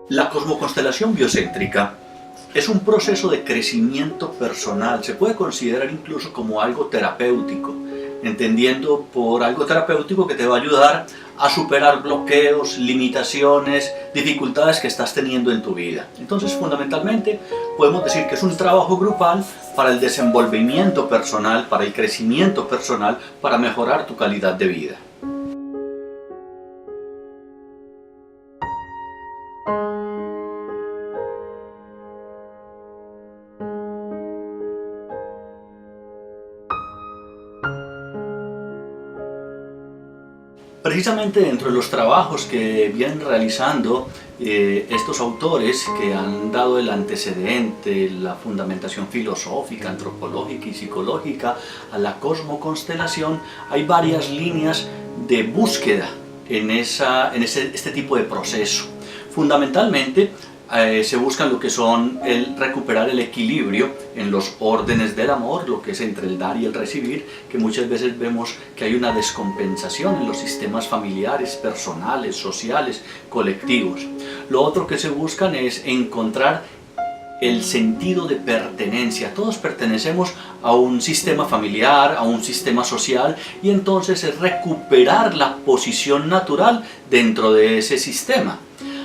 La cosmoconstelación biocéntrica es un proceso de crecimiento personal, se puede considerar incluso como algo terapéutico, entendiendo por algo terapéutico que te va a ayudar a superar bloqueos, limitaciones, dificultades que estás teniendo en tu vida. Entonces, fundamentalmente, podemos decir que es un trabajo grupal para el desenvolvimiento personal, para el crecimiento personal, para mejorar tu calidad de vida. Precisamente dentro de los trabajos que vienen realizando estos autores que han dado el antecedente, la fundamentación filosófica, antropológica y psicológica a la cosmoconstelación, hay varias líneas de búsqueda en este tipo de proceso. Fundamentalmente se buscan lo que son recuperar el equilibrio en los órdenes del amor, lo que es entre el dar y el recibir, que muchas veces vemos que hay una descompensación en los sistemas familiares, personales, sociales, colectivos. Lo otro que se buscan es encontrar el sentido de pertenencia. Todos pertenecemos a un sistema familiar, a un sistema social, y entonces es recuperar la posición natural dentro de ese sistema.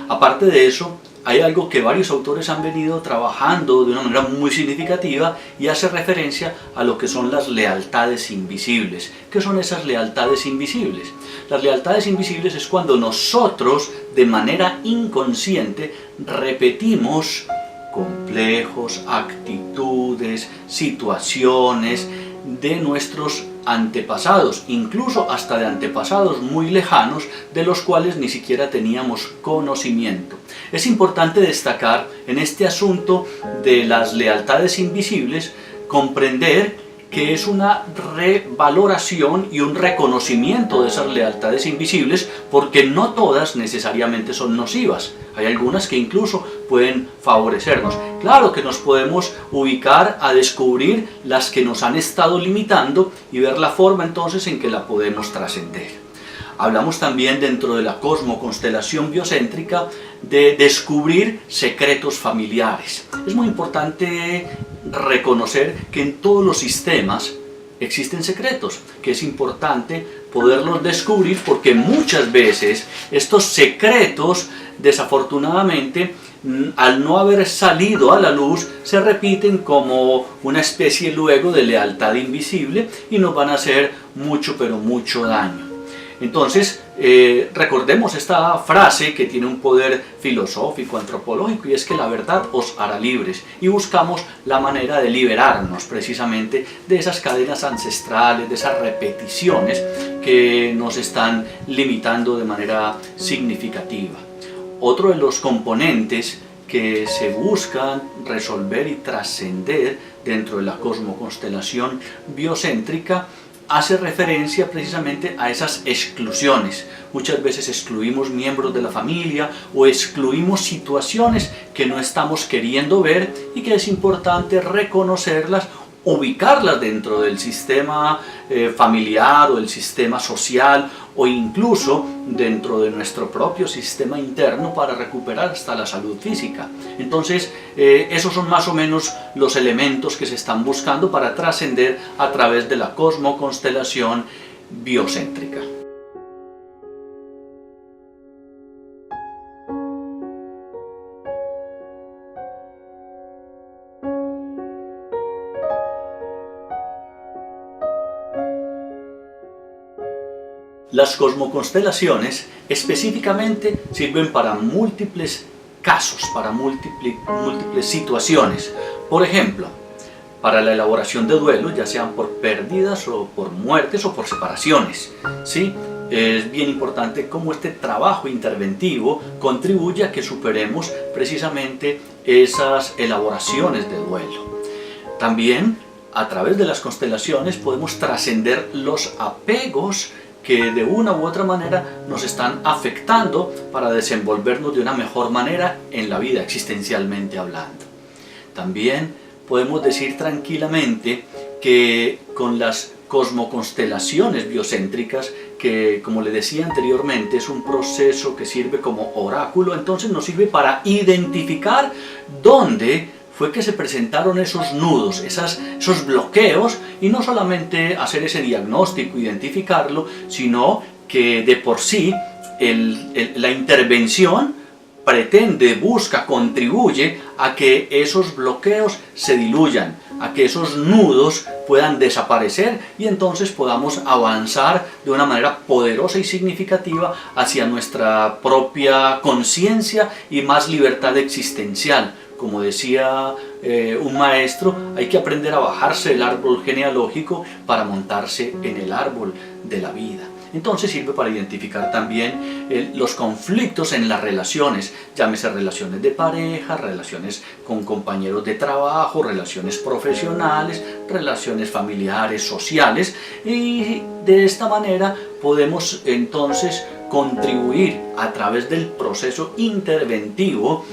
Aparte de eso, hay algo que varios autores han venido trabajando de una manera muy significativa y hace referencia a lo que son las lealtades invisibles. ¿Qué son esas lealtades invisibles? Las lealtades invisibles es cuando nosotros, de manera inconsciente, repetimos complejos, actitudes, situaciones de nuestros antepasados, incluso hasta de antepasados muy lejanos, de los cuales ni siquiera teníamos conocimiento. Es importante destacar en este asunto de las lealtades invisibles, comprender que es una revaloración y un reconocimiento de esas lealtades invisibles, porque no todas necesariamente son nocivas. Hay algunas que incluso pueden favorecernos. Claro que nos podemos ubicar a descubrir las que nos han estado limitando y ver la forma entonces en que la podemos trascender. Hablamos también dentro de la cosmoconstelación biocéntrica de descubrir secretos familiares. Es muy importante reconocer que en todos los sistemas existen secretos, que es importante poderlos descubrir porque muchas veces estos secretos, desafortunadamente, al no haber salido a la luz, se repiten como una especie luego de lealtad invisible y nos van a hacer mucho, pero mucho daño. Entonces, recordemos esta frase que tiene un poder filosófico, antropológico, y es que la verdad os hará libres. Y buscamos la manera de liberarnos precisamente de esas cadenas ancestrales, de esas repeticiones que nos están limitando de manera significativa. Otro de los componentes que se buscan resolver y trascender dentro de la cosmoconstelación biocéntrica hace referencia precisamente a esas exclusiones. Muchas veces excluimos miembros de la familia o excluimos situaciones que no estamos queriendo ver y que es importante reconocerlas, ubicarlas dentro del sistema familiar o el sistema social o incluso dentro de nuestro propio sistema interno para recuperar hasta la salud física. Entonces, esos son más o menos los elementos que se están buscando para trascender a través de la cosmoconstelación biocéntrica. Las cosmoconstelaciones específicamente sirven para múltiples casos, para múltiples situaciones. Por ejemplo, para la elaboración de duelos, ya sean por pérdidas o por muertes o por separaciones, ¿sí? Es bien importante cómo este trabajo interventivo contribuye a que superemos precisamente esas elaboraciones de duelo. También, a través de las constelaciones podemos trascender los apegos que de una u otra manera nos están afectando para desenvolvernos de una mejor manera en la vida, existencialmente hablando. También podemos decir tranquilamente que con las cosmoconstelaciones biocéntricas que, como le decía anteriormente, es un proceso que sirve como oráculo, entonces nos sirve para identificar dónde fue que se presentaron esos nudos, esos bloqueos, y no solamente hacer ese diagnóstico, identificarlo, sino que de por sí la intervención pretende, busca, contribuye a que esos bloqueos se diluyan, a que esos nudos puedan desaparecer y entonces podamos avanzar de una manera poderosa y significativa hacia nuestra propia conciencia y más libertad existencial. Como decía un maestro, hay que aprender a bajarse del árbol genealógico para montarse en el árbol de la vida. Entonces sirve para identificar también los conflictos en las relaciones, llámese relaciones de pareja, relaciones con compañeros de trabajo, relaciones profesionales, relaciones familiares, sociales, y de esta manera podemos entonces contribuir a través del proceso interventivo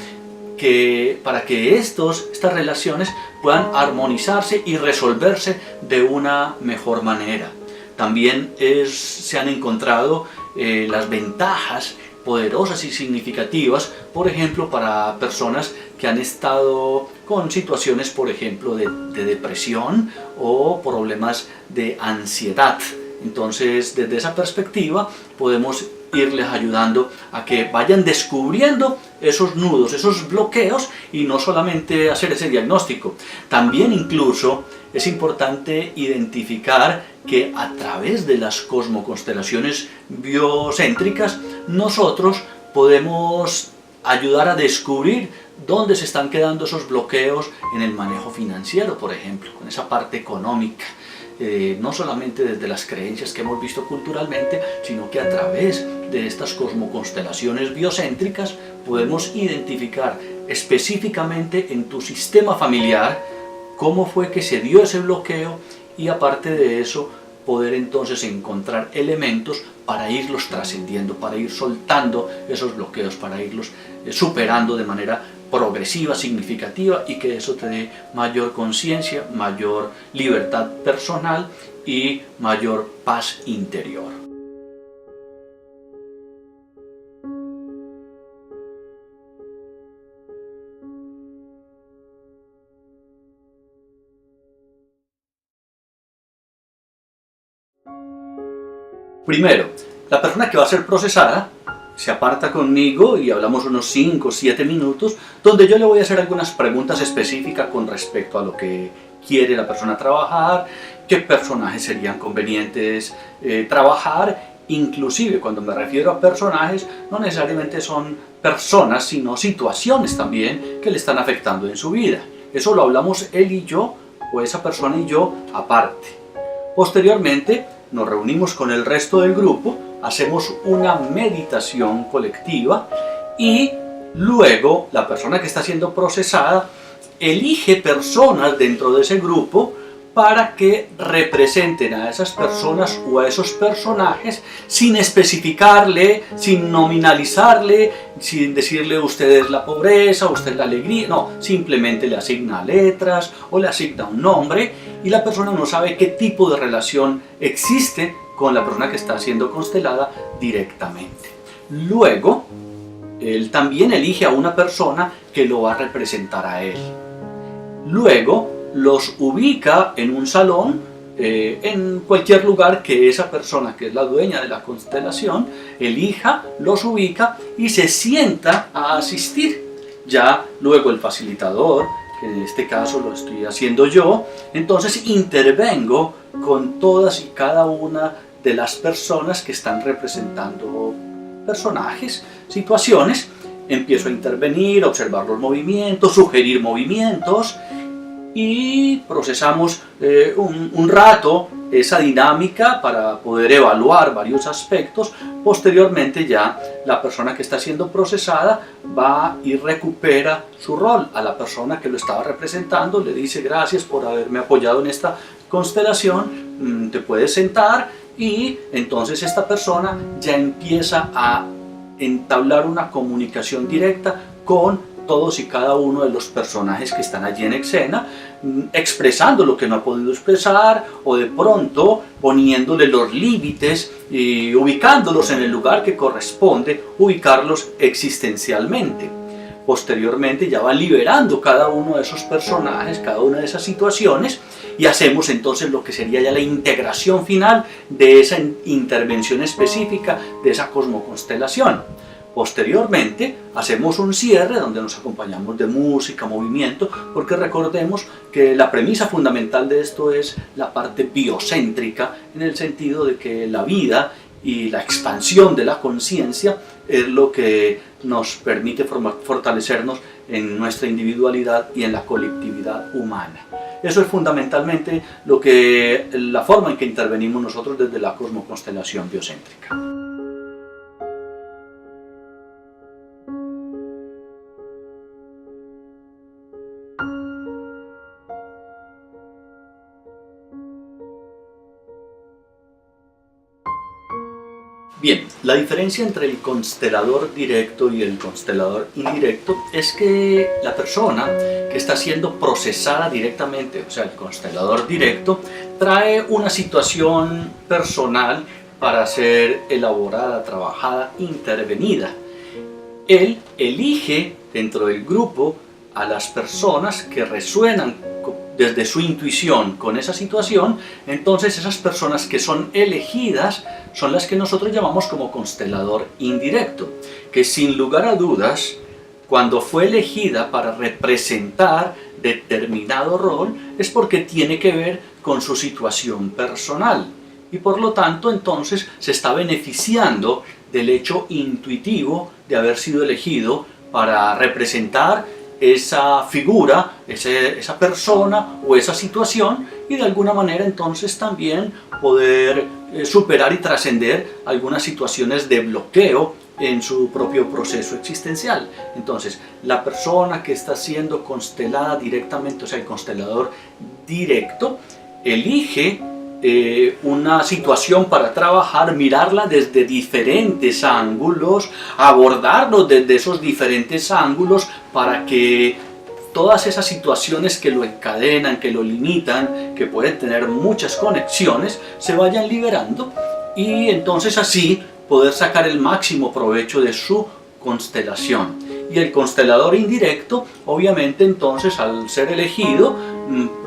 para que estas relaciones puedan armonizarse y resolverse de una mejor manera. También se han encontrado las ventajas poderosas y significativas, por ejemplo, para personas que han estado con situaciones, por ejemplo, de depresión o problemas de ansiedad. Entonces, desde esa perspectiva, podemos irles ayudando a que vayan descubriendo esos nudos, esos bloqueos, y no solamente hacer ese diagnóstico. También incluso es importante identificar que a través de las cosmoconstelaciones biocéntricas nosotros podemos ayudar a descubrir dónde se están quedando esos bloqueos en el manejo financiero, por ejemplo, con esa parte económica. No solamente desde las creencias que hemos visto culturalmente, sino que a través de estas cosmoconstelaciones biocéntricas podemos identificar específicamente en tu sistema familiar cómo fue que se dio ese bloqueo, y aparte de eso poder entonces encontrar elementos para irlos trascendiendo, para ir soltando esos bloqueos, para irlos superando de manera progresiva, significativa, y que eso te dé mayor conciencia, mayor libertad personal y mayor paz interior. Primero, la persona que va a ser procesada se aparta conmigo y hablamos unos 5 o 7 minutos, donde yo le voy a hacer algunas preguntas específicas con respecto a lo que quiere la persona trabajar, qué personajes serían convenientes trabajar. Inclusive cuando me refiero a personajes, no necesariamente son personas, sino situaciones también que le están afectando en su vida. Eso lo hablamos él y yo, o esa persona y yo aparte. Posteriormente nos reunimos con el resto del grupo, hacemos una meditación colectiva y luego la persona que está siendo procesada elige personas dentro de ese grupo para que representen a esas personas o a esos personajes sin especificarle, sin nominalizarle, sin decirle usted es la pobreza, usted es la alegría. No, simplemente le asigna letras o le asigna un nombre y la persona no sabe qué tipo de relación existe con la persona que está siendo constelada directamente. Luego, él también elige a una persona que lo va a representar a él. Luego, los ubica en un salón, en cualquier lugar que esa persona, que es la dueña de la constelación, elija, los ubica y se sienta a asistir. Ya luego el facilitador, que en este caso lo estoy haciendo yo, entonces intervengo con todas y cada una de las personas que están representando personajes, situaciones. Empiezo a intervenir, a observar los movimientos, sugerir movimientos, y procesamos un rato esa dinámica para poder evaluar varios aspectos. Posteriormente ya la persona que está siendo procesada va y recupera su rol. A la persona que lo estaba representando le dice gracias por haberme apoyado en esta constelación, te puedes sentar, y entonces esta persona ya empieza a entablar una comunicación directa con todos y cada uno de los personajes que están allí en escena, expresando lo que no ha podido expresar, o de pronto poniéndole los límites y ubicándolos en el lugar que corresponde ubicarlos existencialmente. Posteriormente ya van liberando cada uno de esos personajes, cada una de esas situaciones, y hacemos entonces lo que sería ya la integración final de esa intervención específica de esa cosmoconstelación. Posteriormente hacemos un cierre donde nos acompañamos de música, movimiento, porque recordemos que la premisa fundamental de esto es la parte biocéntrica, en el sentido de que la vida y la expansión de la conciencia es lo que nos permite fortalecernos en nuestra individualidad y en la colectividad humana. Eso es fundamentalmente la forma en que intervenimos nosotros desde la cosmoconstelación biocéntrica. Bien, la diferencia entre el constelador directo y el constelador indirecto es que la persona que está siendo procesada directamente, o sea, el constelador directo, trae una situación personal para ser elaborada, trabajada, intervenida. Él elige dentro del grupo a las personas que resuenan desde su intuición con esa situación. Entonces esas personas que son elegidas son las que nosotros llamamos como constelador indirecto, que sin lugar a dudas, cuando fue elegida para representar determinado rol, es porque tiene que ver con su situación personal, y por lo tanto entonces se está beneficiando del hecho intuitivo de haber sido elegido para representar esa figura, esa persona o esa situación, y de alguna manera entonces también poder superar y trascender algunas situaciones de bloqueo en su propio proceso existencial. Entonces, la persona que está siendo constelada directamente, o sea, el constelador directo, elige una situación para trabajar, mirarla desde diferentes ángulos, abordarlo desde esos diferentes ángulos para que todas esas situaciones que lo encadenan, que lo limitan, que pueden tener muchas conexiones, se vayan liberando, y entonces así poder sacar el máximo provecho de su constelación. Y el constelador indirecto, obviamente entonces al ser elegido,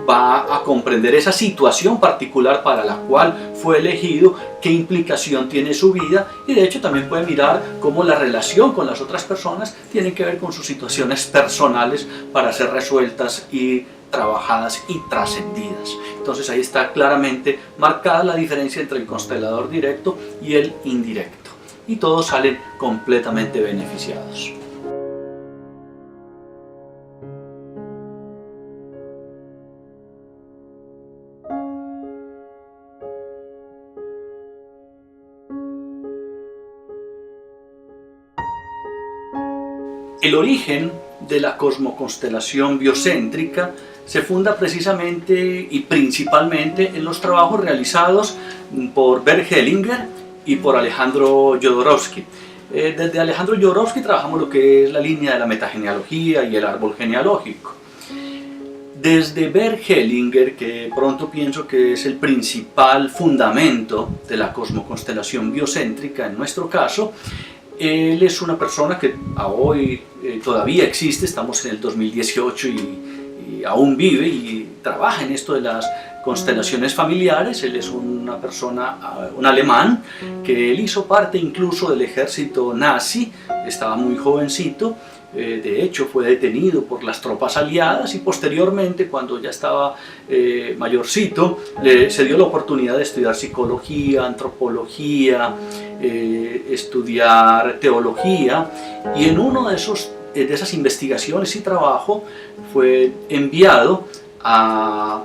va a comprender esa situación particular para la cual fue elegido, qué implicación tiene su vida, y de hecho también puede mirar cómo la relación con las otras personas tiene que ver con sus situaciones personales para ser resueltas y trabajadas y trascendidas. Entonces ahí está claramente marcada la diferencia entre el constelador directo y el indirecto, y todos salen completamente beneficiados. El origen de la cosmoconstelación biocéntrica se funda precisamente y principalmente en los trabajos realizados por Bert Hellinger y por Alejandro Jodorowsky. Desde Alejandro Jodorowsky trabajamos lo que es la línea de la metagenealogía y el árbol genealógico. Desde Bert Hellinger, que pronto pienso que es el principal fundamento de la cosmoconstelación biocéntrica en nuestro caso, él es una persona que a hoy todavía existe, estamos en el 2018 y aún vive y trabaja en esto de las constelaciones familiares. Él es una persona, un alemán, que él hizo parte incluso del ejército nazi, estaba muy jovencito. De hecho fue detenido por las tropas aliadas, y posteriormente, cuando ya estaba mayorcito, se dio la oportunidad de estudiar psicología, antropología, estudiar teología, y en uno de esas investigaciones y trabajo fue enviado a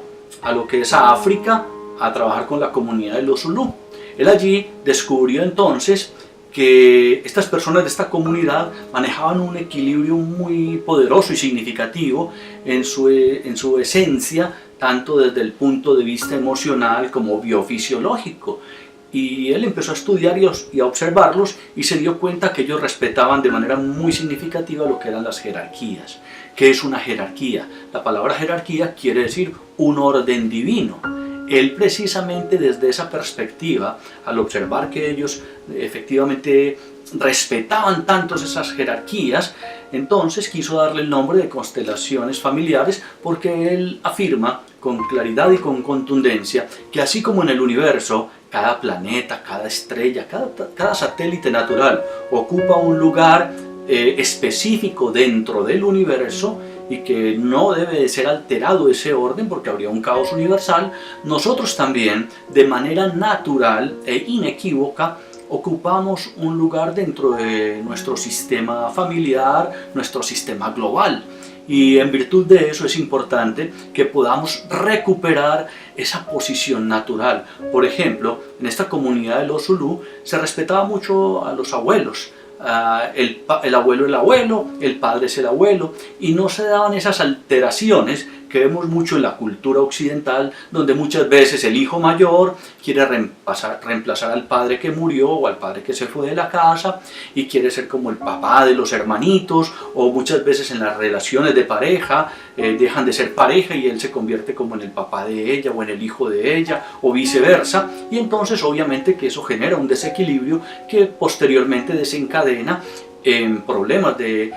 lo que es a África a trabajar con la comunidad de los Zulú. Él allí descubrió entonces que estas personas de esta comunidad manejaban un equilibrio muy poderoso y significativo en su esencia, tanto desde el punto de vista emocional como biofisiológico. Y él empezó a estudiar y a observarlos y se dio cuenta que ellos respetaban de manera muy significativa lo que eran las jerarquías. ¿Qué es una jerarquía? La palabra jerarquía quiere decir un orden divino. Él precisamente desde esa perspectiva, al observar que ellos efectivamente respetaban tanto esas jerarquías, entonces quiso darle el nombre de constelaciones familiares, porque él afirma con claridad y con contundencia que así como en el universo cada planeta, cada estrella, cada satélite natural ocupa un lugar específico dentro del universo y que no debe de ser alterado ese orden porque habría un caos universal, nosotros también de manera natural e inequívoca ocupamos un lugar dentro de nuestro sistema familiar, nuestro sistema global. Y en virtud de eso es importante que podamos recuperar esa posición natural. Por ejemplo, en esta comunidad de los Zulú se respetaba mucho a los abuelos. El abuelo es el abuelo, el padre es el abuelo, y no se daban esas alteraciones que vemos mucho en la cultura occidental, donde muchas veces el hijo mayor quiere reemplazar al padre que murió o al padre que se fue de la casa y quiere ser como el papá de los hermanitos, o muchas veces en las relaciones de pareja dejan de ser pareja y él se convierte como en el papá de ella o en el hijo de ella o viceversa, y entonces obviamente que eso genera un desequilibrio que posteriormente desencadena en problemas de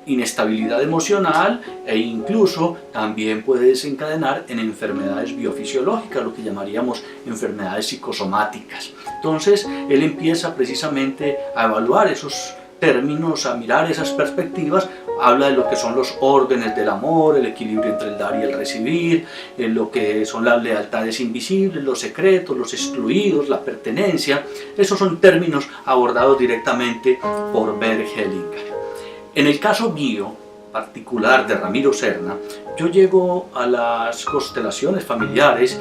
inestabilidad emocional e incluso también puede desencadenar en enfermedades biofisiológicas, lo que llamaríamos enfermedades psicosomáticas. Entonces él empieza precisamente a evaluar esos términos, a mirar esas perspectivas, habla de lo que son los órdenes del amor, el equilibrio entre el dar y el recibir, lo que son las lealtades invisibles, los secretos, los excluidos, la pertenencia. Esos son términos abordados directamente por Bert Hellinger. En el caso mío particular de Ramiro Serna, yo llego a las constelaciones familiares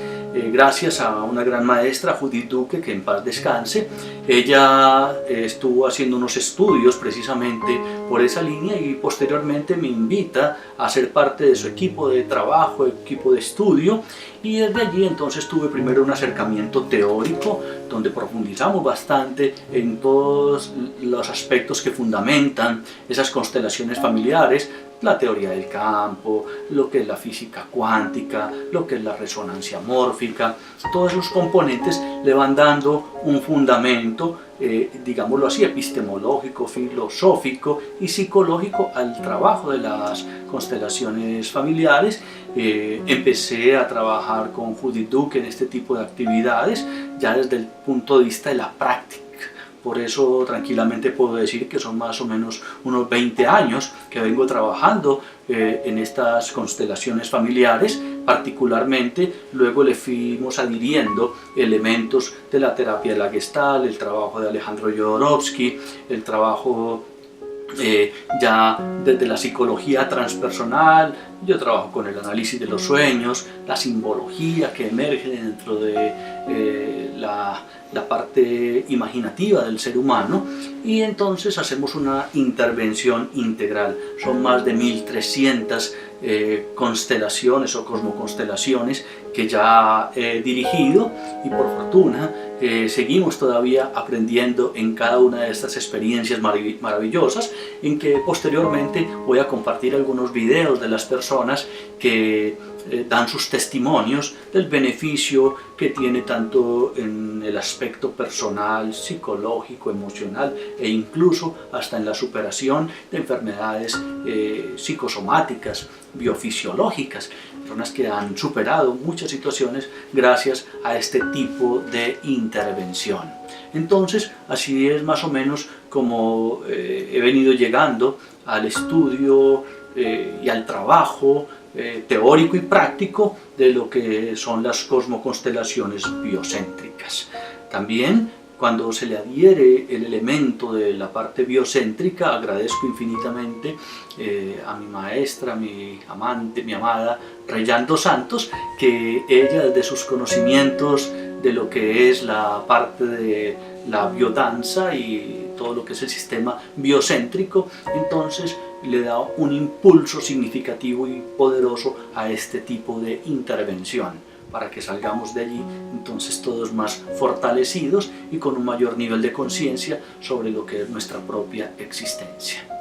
gracias a una gran maestra, Judith Duque, que en paz descanse. Ella estuvo haciendo unos estudios precisamente por esa línea y posteriormente me invita a ser parte de su equipo de trabajo, equipo de estudio, y desde allí entonces tuve primero un acercamiento teórico donde profundizamos bastante en todos los aspectos que fundamentan esas constelaciones familiares, la teoría del campo, lo que es la física cuántica, lo que es la resonancia mórfica. Todos esos componentes le van dando un fundamento, digámoslo así, epistemológico, filosófico y psicológico al trabajo de las constelaciones familiares. Empecé a trabajar con Judith Duque en este tipo de actividades ya desde el punto de vista de la práctica. Por eso tranquilamente puedo decir que son más o menos unos 20 años que vengo trabajando en estas constelaciones familiares. Particularmente luego le fuimos adhiriendo elementos de la terapia de la Gestalt, el trabajo de Alejandro Jodorowsky, el trabajo ya desde la psicología transpersonal. Yo trabajo con el análisis de los sueños, la simbología que emerge dentro de la parte imaginativa del ser humano, y entonces hacemos una intervención integral. Son más de 1300 constelaciones o cosmoconstelaciones que ya he dirigido, y por fortuna seguimos todavía aprendiendo en cada una de estas experiencias maravillosas, en que posteriormente voy a compartir algunos videos de las personas que dan sus testimonios del beneficio que tiene tanto en el aspecto personal, psicológico, emocional e incluso hasta en la superación de enfermedades psicosomáticas, biofisiológicas, personas que han superado muchas situaciones gracias a este tipo de intervención. Entonces, así es más o menos como he venido llegando al estudio y al trabajo teórico y práctico de lo que son las cosmoconstelaciones biocéntricas. También, cuando se le adhiere el elemento de la parte biocéntrica, agradezco infinitamente a mi maestra, mi amante, mi amada Reyán dos Santos, que ella desde sus conocimientos de lo que es la parte de la biodanza y todo lo que es el sistema biocéntrico, entonces le da un impulso significativo y poderoso a este tipo de intervención. para que salgamos de allí entonces todos más fortalecidos y con un mayor nivel de conciencia sobre lo que es nuestra propia existencia.